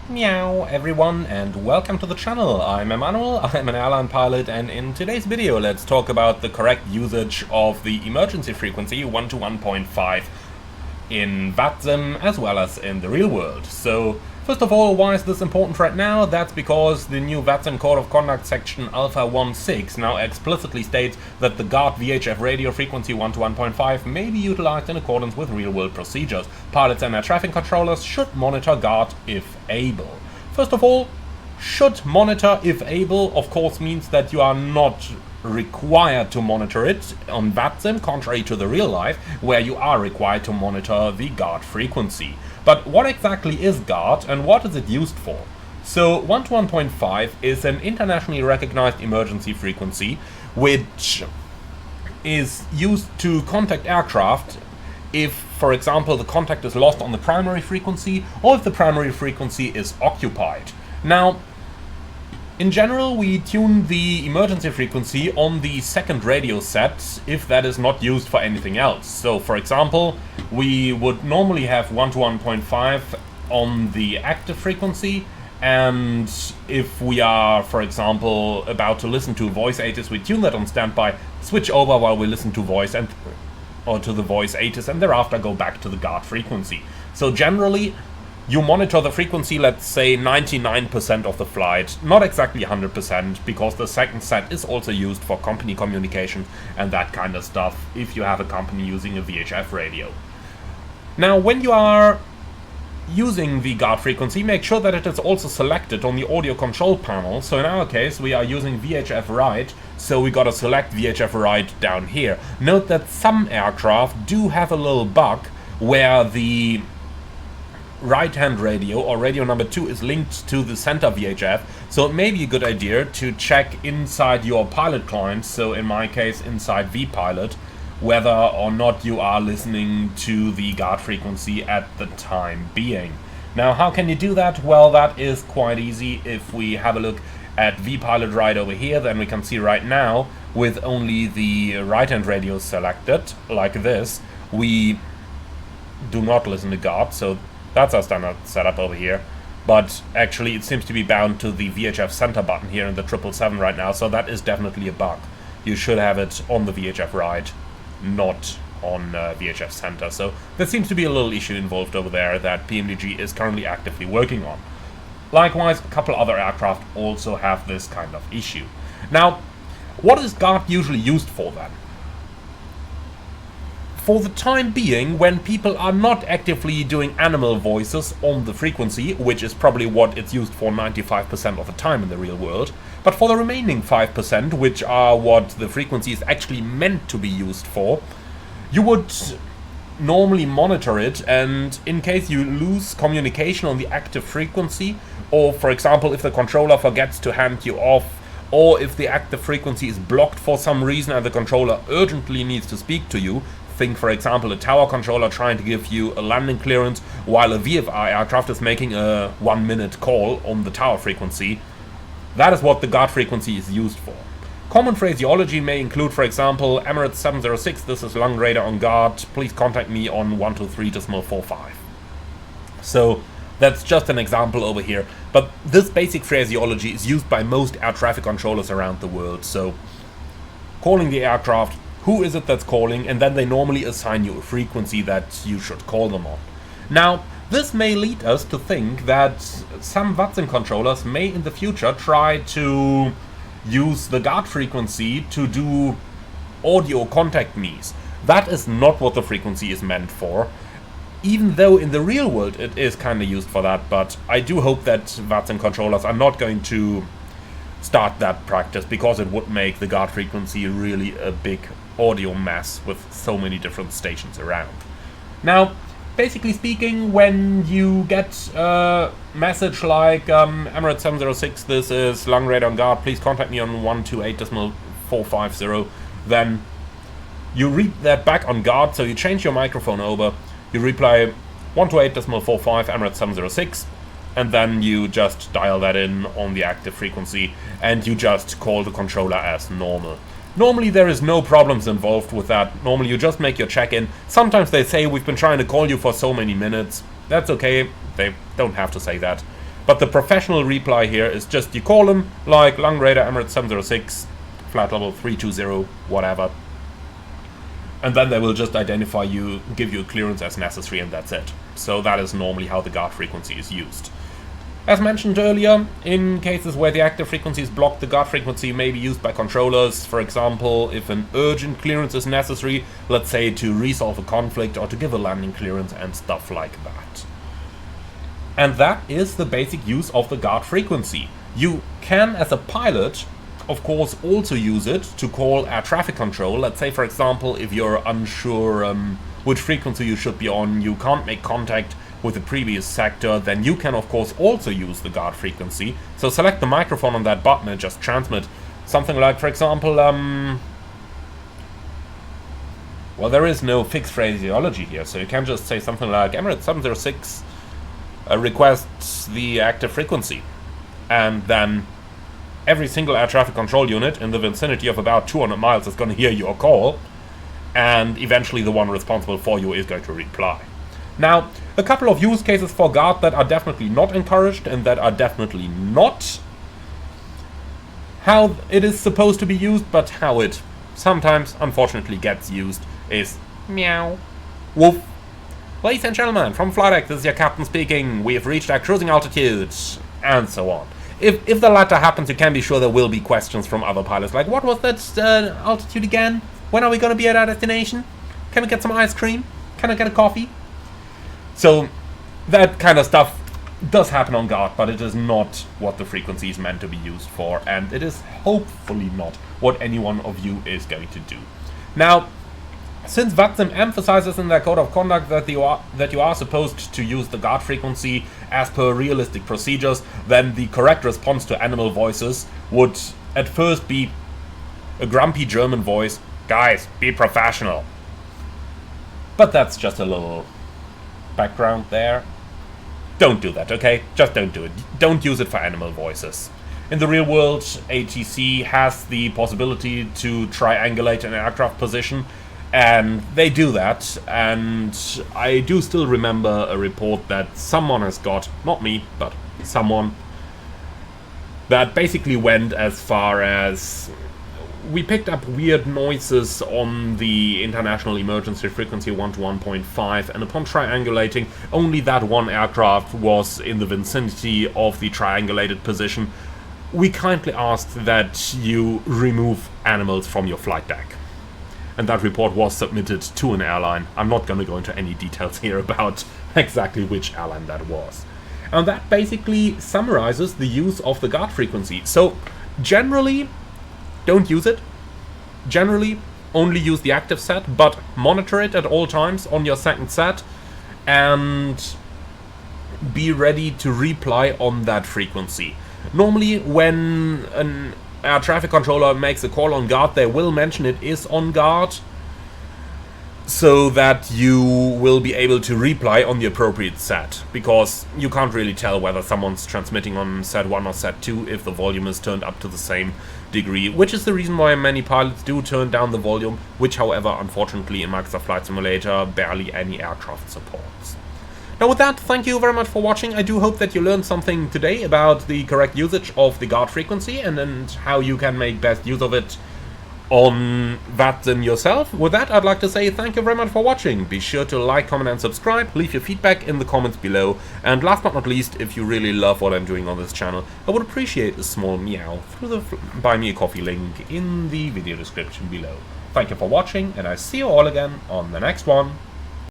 Meow everyone and welcome to the channel. I'm Emmanuel, I'm an airline pilot, and in today's video let's talk about the correct usage of the emergency frequency 1 to 1.5 in VATSIM as well as in the real world. So first of all, why is this important right now? That's because the new VATSIM Code of Conduct section Alpha 1.6 now explicitly states that the GUARD VHF radio frequency 1 to 1.5 may be utilized in accordance with real-world procedures. Pilots and air traffic controllers should monitor GUARD if able. First of all, should monitor if able of course means that you are not required to monitor it on VATSIM, contrary to the real life, where you are required to monitor the GUARD frequency. But what exactly is GUARD and what is it used for? So 1 to 1.5 is an internationally recognized emergency frequency which is used to contact aircraft if, for example, the contact is lost on the primary frequency or if the primary frequency is occupied. Now, in general, we tune the emergency frequency on the second radio set if that is not used for anything else. So, for example, we would normally have 1 to 1.5 on the active frequency, and if we are, for example, about to listen to voice ATIS, we tune that on standby, switch over while we listen to voice or to the voice ATIS, and thereafter go back to the GUARD frequency. So generally, you monitor the frequency, let's say 99% of the flight, not exactly 100%, because the second set is also used for company communication and that kind of stuff, if you have a company using a VHF radio. Now, when you are using the GUARD frequency, make sure that it is also selected on the audio control panel. So in our case, we are using VHF right, so we gotta select VHF right down here. Note that some aircraft do have a little bug where the right-hand radio, or radio number 2, is linked to the center VHF, so it may be a good idea to check inside your pilot client, so in my case inside vPilot, whether or not you are listening to the GUARD frequency at the time being. Now, how can you do that? Well, that is quite easy. If we have a look at vPilot right over here, then we can see right now, with only the right-hand radio selected, like this, we do not listen to GUARD, so that's our standard setup over here. But actually it seems to be bound to the VHF center button here in the 777 right now, so that is definitely a bug. You should have it on the VHF right, not on VHF center. So there seems to be a little issue involved over there that PMDG is currently actively working on. Likewise, a couple other aircraft also have this kind of issue. Now, what is GUARD usually used for then? For the time being, when people are not actively doing animal voices on the frequency, which is probably what it's used for 95% of the time in the real world, but for the remaining 5%, which are what the frequency is actually meant to be used for, you would normally monitor it, and in case you lose communication on the active frequency, or for example if the controller forgets to hand you off, or if the active frequency is blocked for some reason and the controller urgently needs to speak to you, think, for example, a tower controller trying to give you a landing clearance while a VFR aircraft is making a 1-minute call on the tower frequency. That is what the GUARD frequency is used for. Common phraseology may include, for example, Emirates 706, this is Long Radar on GUARD, please contact me on 123.45. So that's just an example over here, but this basic phraseology is used by most air traffic controllers around the world. So calling the aircraft, who is it that's calling, and then they normally assign you a frequency that you should call them on. Now, this may lead us to think that some VATSIM controllers may in the future try to use the GUARD frequency to do audio contact me's. That is not what the frequency is meant for, even though in the real world it is kind of used for that, but I do hope that VATSIM controllers are not going to start that practice, because it would make the GUARD frequency really a big audio mess with so many different stations around. Now, basically speaking, when you get a message like Emirates 706, this is Long Radar on GUARD, please contact me on 128.450, then you read that back on GUARD, so you change your microphone over, you reply 128.45 Emirates 706, and then you just dial that in on the active frequency, and you just call the controller as normal. Normally there is no problems involved with that. Normally you just make your check-in. Sometimes they say we've been trying to call you for so many minutes. That's okay, they don't have to say that. But the professional reply here is just you call them like Long Raider Emirates 706, flight level 320, whatever. And then they will just identify you, give you a clearance as necessary, and that's it. So that is normally how the guard frequency is used. As mentioned earlier, in cases where the active frequency is blocked, the guard frequency may be used by controllers. For example, if an urgent clearance is necessary, let's say to resolve a conflict or to give a landing clearance and stuff like that. And that is the basic use of the guard frequency. You can, as a pilot, of course, also use it to call air traffic control. Let's say, for example, if you're unsure which frequency you should be on, you can't make contact with the previous sector, then you can, of course, also use the guard frequency. So select the microphone on that button and just transmit something like, for example, well, there is no fixed phraseology here, so you can just say something like Emirates 706 requests the active frequency, and then every single air traffic control unit in the vicinity of about 200 miles is going to hear your call, and eventually the one responsible for you is going to reply. Now, a couple of use cases for guard that are definitely not encouraged and that are definitely not how it is supposed to be used, but how it sometimes, unfortunately, gets used is meow, woof. Ladies and gentlemen, from flight deck, this is your captain speaking. We have reached our cruising altitude, and so on. If the latter happens, you can be sure there will be questions from other pilots, like, what was that altitude again? When are we going to be at our destination? Can we get some ice cream? Can I get a coffee? So that kind of stuff does happen on guard, but it is not what the frequency is meant to be used for, and it is hopefully not what any one of you is going to do. Now, since VATSIM emphasizes in their code of conduct that you are supposed to use the guard frequency as per realistic procedures, then the correct response to animal voices would at first be a grumpy German voice, guys, be professional. But that's just a little background there. Don't do that, okay? Just don't do it. Don't use it for animal voices. In the real world, ATC has the possibility to triangulate an aircraft position, and they do that, and I do still remember a report that someone has got, not me, but someone, that basically went as far as we picked up weird noises on the international emergency frequency 1 to 1.5, and upon triangulating, only that one aircraft was in the vicinity of the triangulated position. We kindly asked that you remove animals from your flight deck. And that report was submitted to an airline. I'm not going to go into any details here about exactly which airline that was. And that basically summarizes the use of the guard frequency. So, generally, don't use it. Generally, only use the active set, but monitor it at all times on your second set, and be ready to reply on that frequency. Normally, when an air traffic controller makes a call on guard, they will mention it is on guard, so that you will be able to reply on the appropriate set, because you can't really tell whether someone's transmitting on set 1 or set 2 if the volume is turned up to the same degree, which is the reason why many pilots do turn down the volume, which, however, unfortunately in Microsoft Flight Simulator barely any aircraft supports. Now with that, thank you very much for watching. I do hope that you learned something today about the correct usage of the guard frequency and how you can make best use of it on VATSIM yourself. With that, I'd like to say thank you very much for watching. Be sure to like, comment and subscribe, leave your feedback in the comments below, and last but not least, if you really love what I'm doing on this channel, I would appreciate a small meow through the Buy Me a Coffee link in the video description below. Thank you for watching, and I see you all again on the next one.